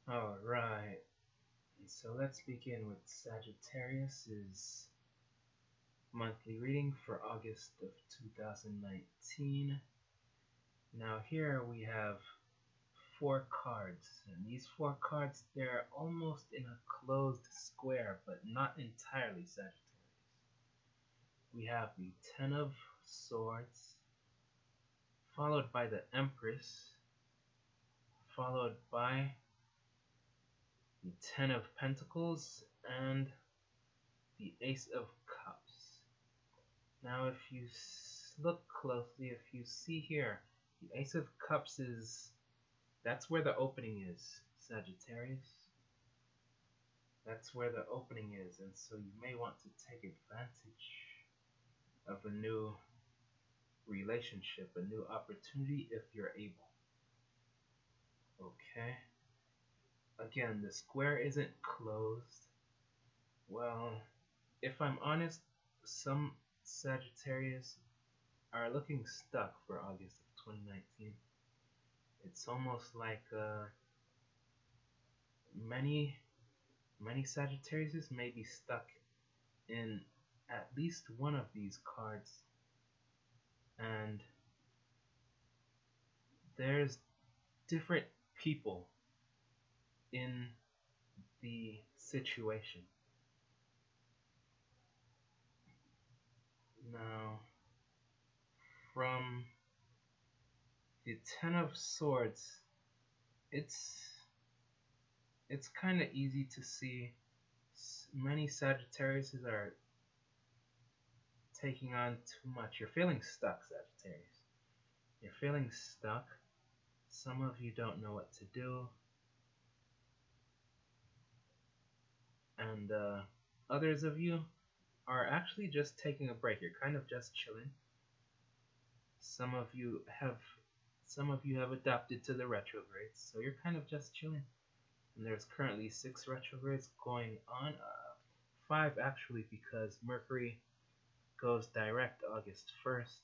Alright, so let's begin with Sagittarius's monthly reading for August of 2019. Now here we have four cards, and these four cards, they're almost in a closed square, but not entirely Sagittarius. We have the Ten of Swords, followed by the Empress, followed by the Ten of Pentacles, and the Ace of Cups. Now if you look closely, if you see here, the Ace of Cups that's where the opening is, Sagittarius. That's where the opening is, and so you may want to take advantage of a new relationship, a new opportunity if you're able. Okay? Again, the square isn't closed. Well, if I'm honest, some Sagittarius are looking stuck for August of 2019. It's almost like many Sagittarius may be stuck in at least one of these cards, and there's different people in the situation. Now, from the Ten of Swords, it's kind of easy to see many Sagittarius are taking on too much. You're feeling stuck, Sagittarius. You're feeling stuck. Some of you don't know what to do. And others of you are actually just taking a break. You're kind of just chilling. Some of you have adapted to the retrogrades, so you're kind of just chilling. And there's currently 6 retrogrades going on, 5 actually, because Mercury goes direct August 1st,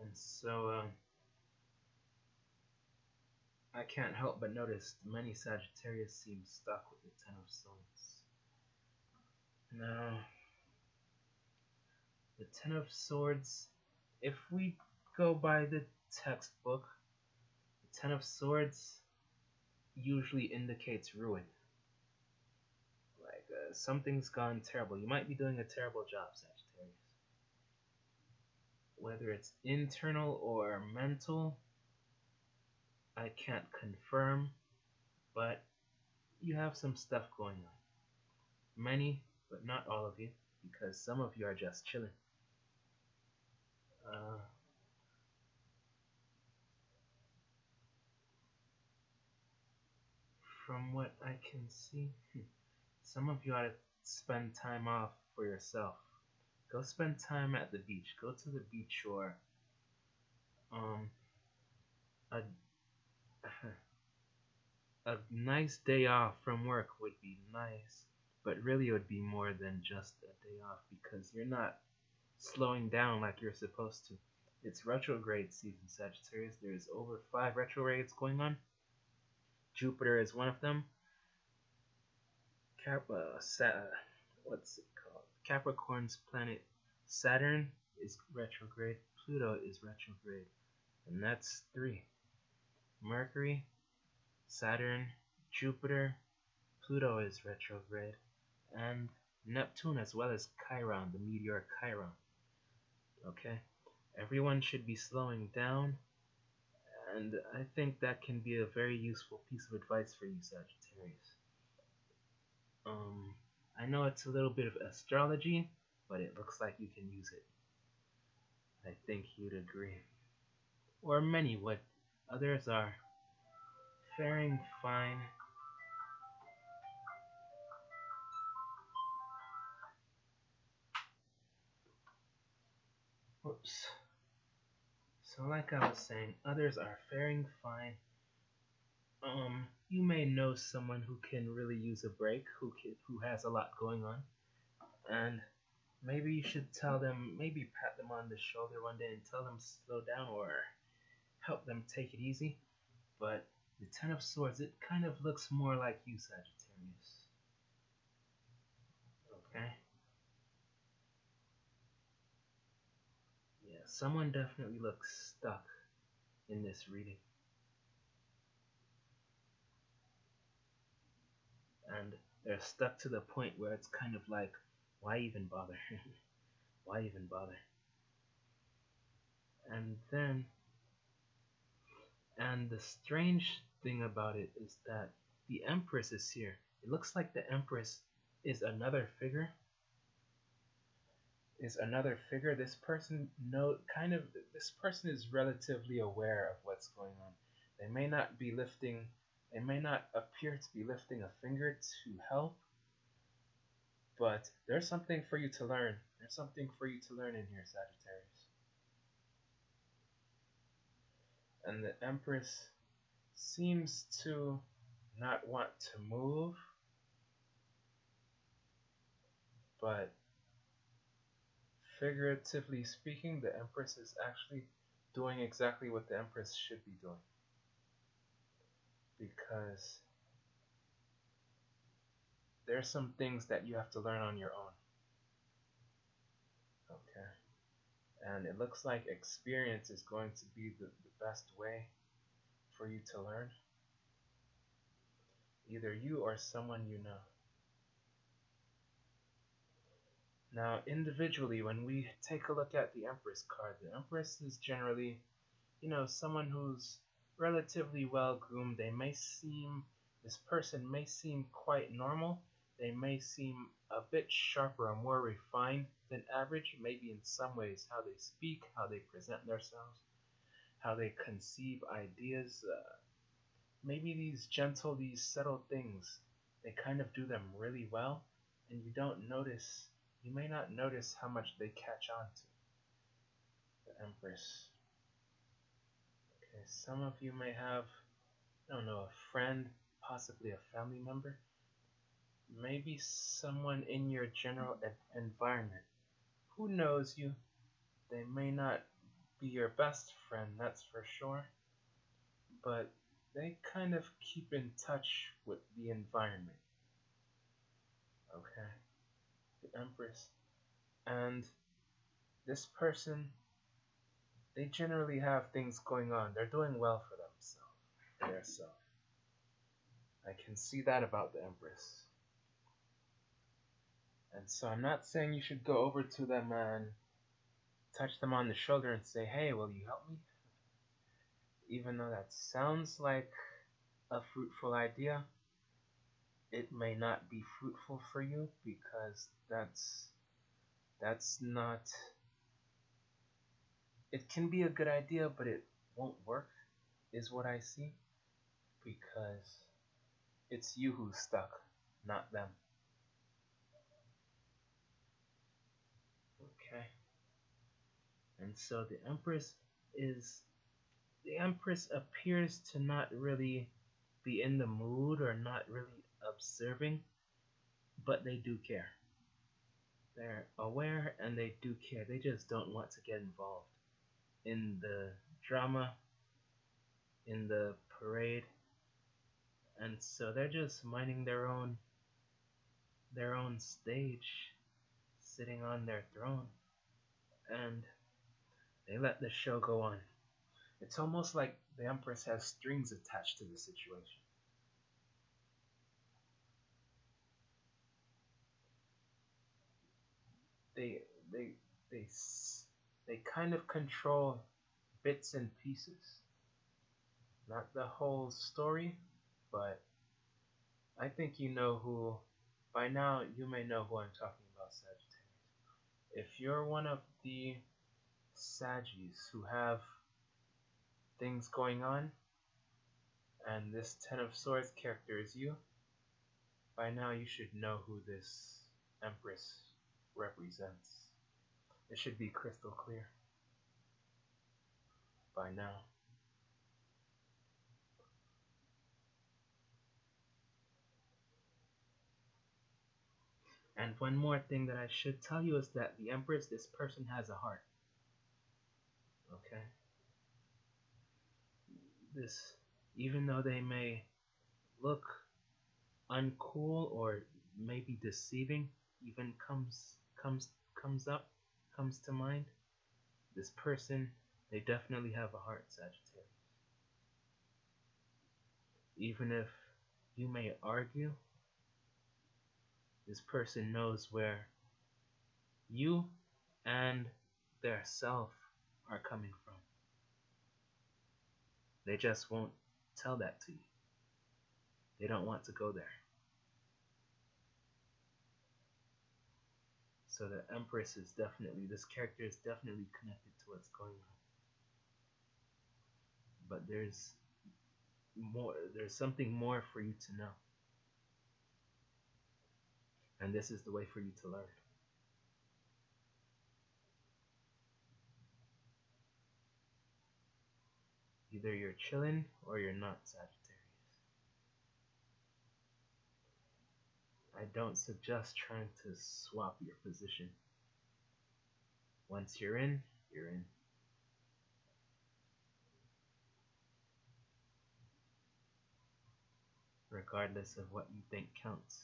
and so I can't help but notice many Sagittarius seem stuck with the Ten of Swords. Now, the Ten of Swords, if we go by the textbook, the Ten of Swords usually indicates ruin. Like something's gone terrible. You might be doing a terrible job, Sagittarius. Whether it's internal or mental, I can't confirm, but you have some stuff going on. Many, but not all of you, because some of you are just chilling. From what I can see, some of you ought to spend time off for yourself. Go spend time at the beach. Go to the beach, or a a nice day off from work would be nice, but really it would be more than just a day off, because you're not slowing down like you're supposed to. It's retrograde season, Sagittarius. There's over 5 retrogrades going on. Jupiter is one of them. What's it called? Capricorn's planet Saturn is retrograde. Pluto is retrograde, and that's 3. Mercury, Saturn, Jupiter, Pluto is retrograde, and Neptune, as well as Chiron, the meteor Chiron. Okay? Everyone should be slowing down, and I think that can be a very useful piece of advice for you, Sagittarius. I know it's a little bit of astrology, but it looks like you can use it. I think you'd agree. Or many would. Others are faring fine. Whoops. So like I was saying, others are faring fine. You may know someone who can really use a break, who has a lot going on, and maybe you should tell them, maybe pat them on the shoulder one day and tell them slow down, or help them take it easy. But The Ten of Swords, it kind of looks more like you, Sagittarius. Okay? Yeah, someone definitely looks stuck in this reading. And they're stuck to the point where it's kind of like, why even bother? Why even bother? And the strange thing about it is that the Empress is here. It looks like the Empress is another figure. This person this person is relatively aware of what's going on. They may not appear to be lifting a finger to help, but there's something for you to learn. There's something for you to learn in here, Sagittarius. And the Empress seems to not want to move, but figuratively speaking, the Empress is actually doing exactly what the Empress should be doing. Because there's some things that you have to learn on your own. Okay. And it looks like experience is going to be the best way for you to learn. Either you or someone you know. Now, individually, when we take a look at the Empress card, the Empress is generally, someone who's relatively well groomed. This person may seem quite normal. They may seem a bit sharper or more refined than average, maybe in some ways, how they speak, how they present themselves, how they conceive ideas. Maybe these subtle things, they kind of do them really well, and you may not notice how much they catch on to. The Empress. Okay, some of you may have, a friend, possibly a family member, maybe someone in your general environment who knows you. They may not be your best friend, that's for sure, but they kind of keep in touch with the environment. Okay, the Empress. And this person, they generally have things going on. They're doing well for themselves. I can see that about the Empress. And so I'm not saying you should go over to them and touch them on the shoulder and say, hey, will you help me? Even though that sounds like a fruitful idea, it may not be fruitful for you, because that's not, it can be a good idea, but it won't work, is what I see, because it's you who's stuck, not them. Okay. And so the Empress appears to not really be in the mood or not really observing, but they do care. They're aware and they do care. They just don't want to get involved in the drama, in the parade, and so they're just minding their own stage, sitting on their throne, and they let the show go on. It's almost like the Empress has strings attached to the situation. They kind of control bits and pieces. Not the whole story, but I think by now you may know who I'm talking about, Sagittarius. If you're one of the Saggies who have things going on, and this Ten of Swords character is you, by now you should know who this Empress represents. It should be crystal clear by now. And one more thing that I should tell you is that the Empress, this person has a heart. Okay? even though they may look uncool or maybe deceiving, even comes to mind. This person, they definitely have a heart, Sagittarius. Even if you may argue, this person knows where you and their self are coming from. They just won't tell that to you. They don't want to go there. So the Empress is definitely, this character is definitely connected to what's going on. But there's something more for you to know. And this is the way for you to learn. Either you're chilling or you're not, Sagittarius. I don't suggest trying to swap your position. Once you're in, you're in. Regardless of what you think counts.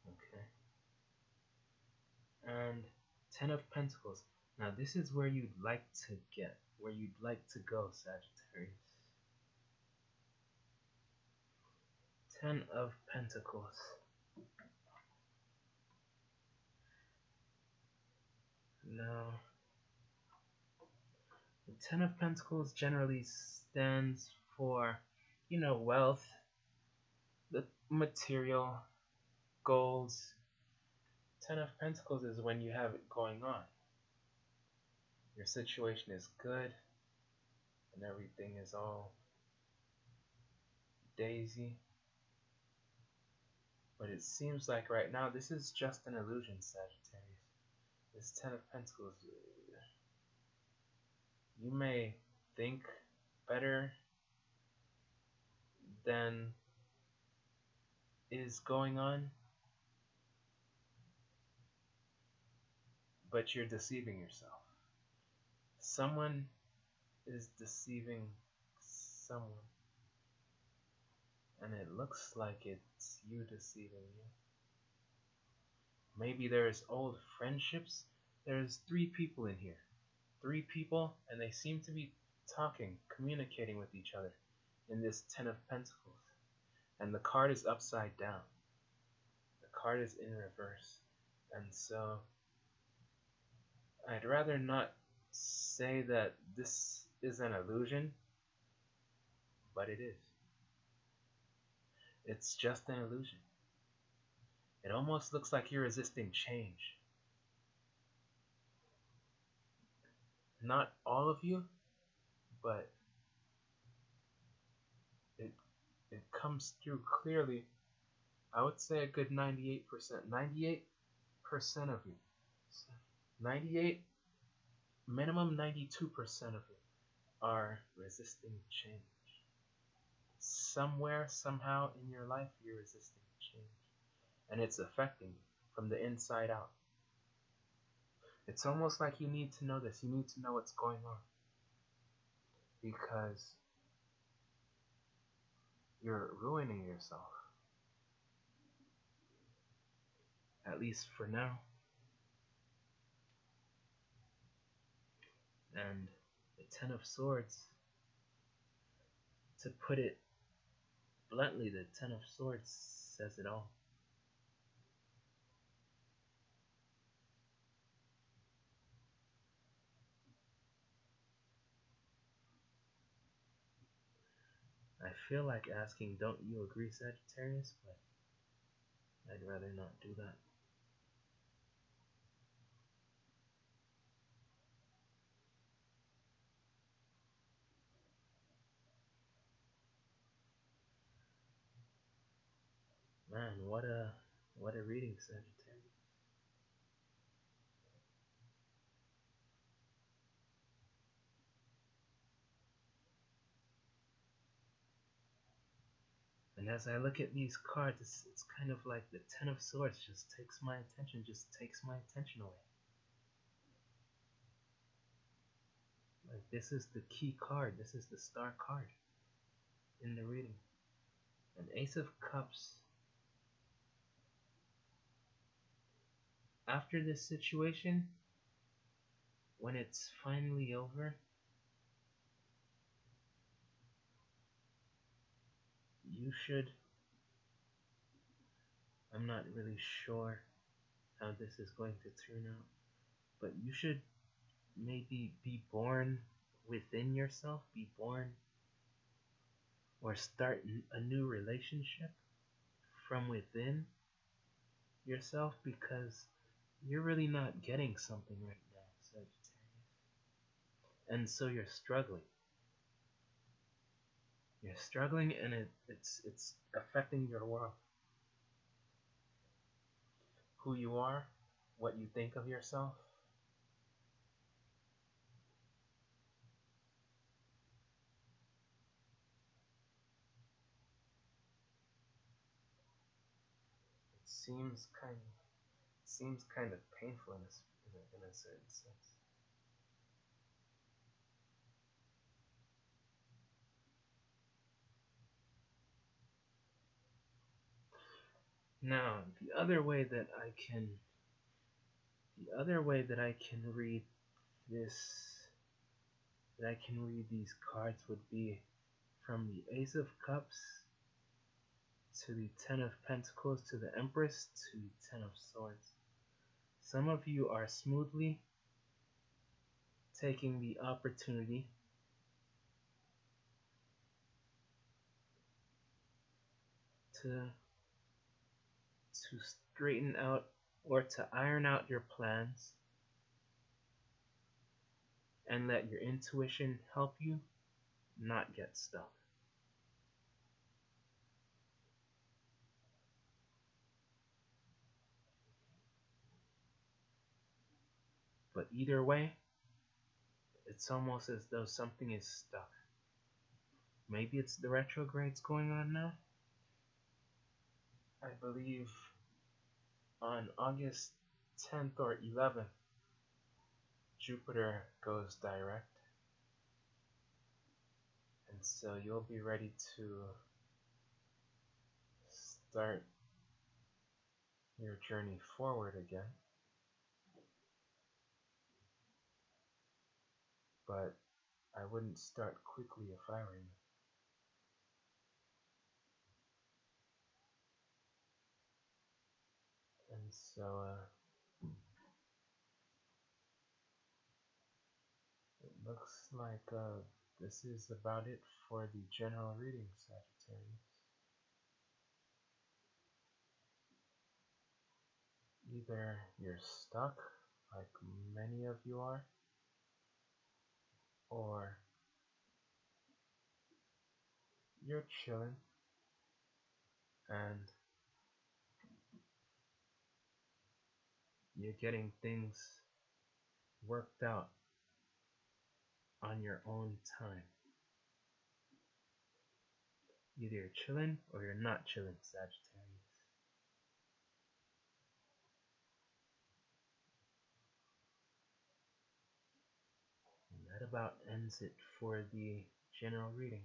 Okay. And 10 of Pentacles. Now this is where you'd like to get, where you'd like to go, Sagittarius. 10 of Pentacles. Now, the 10 of Pentacles generally stands for, wealth, the material, goals. 10 of Pentacles is when you have it going on. Your situation is good, and everything is all daisy. But it seems like right now, this is just an illusion, Sagittarius. This 10 of Pentacles, you may think better than is going on, but you're deceiving yourself. Someone is deceiving someone, and it looks like it's you deceiving you. Maybe there's old friendships. There's 3 people in here. 3 people, and they seem to be talking, communicating with each other in this 10 of Pentacles. And the card is upside down. The card is in reverse. And so, I'd rather not say that this is an illusion, but it is. It's just an illusion. It almost looks like you're resisting change. Not all of you, but it comes through clearly. I would say a good 98%. 98% of you. 98, minimum 92% of you are resisting change. Somewhere, somehow in your life, you're resisting change. And it's affecting you from the inside out. It's almost like you need to know this. You need to know what's going on. Because you're ruining yourself. At least for now. And the 10 of Swords, to put it bluntly, the 10 of Swords says it all. I feel like asking, don't you agree, Sagittarius? But I'd rather not do that. Man, what a reading, Sagittarius. And as I look at these cards, it's kind of like the 10 of Swords just takes my attention away. Like, this is the key card. This is the star card in the reading. An Ace of Cups. After this situation, when it's finally over, you should, I'm not really sure how this is going to turn out, but you should maybe be born within yourself, be born or start a new relationship from within yourself, because you're really not getting something right now, Sagittarius. And so you're struggling. You're struggling, and it's affecting your world. Who you are, what you think of yourself. It seems kind of painful in a certain sense. Now, the other way that I can read this, that I can read these cards would be from the Ace of Cups to the Ten of Pentacles to the Empress to the Ten of Swords. Some of you are smoothly taking the opportunity to straighten out or to iron out your plans and let your intuition help you not get stuck. But either way, it's almost as though something is stuck. Maybe it's the retrogrades going on now. I believe on August 10th or 11th, Jupiter goes direct. And so you'll be ready to start your journey forward again. But I wouldn't start quickly if I were you. And so it looks like this is about it for the general reading, Sagittarius. Either you're stuck, like many of you are, or you're chilling and you're getting things worked out on your own time. Either you're chilling or you're not chilling, Sagittarius. And that about ends it for the general reading.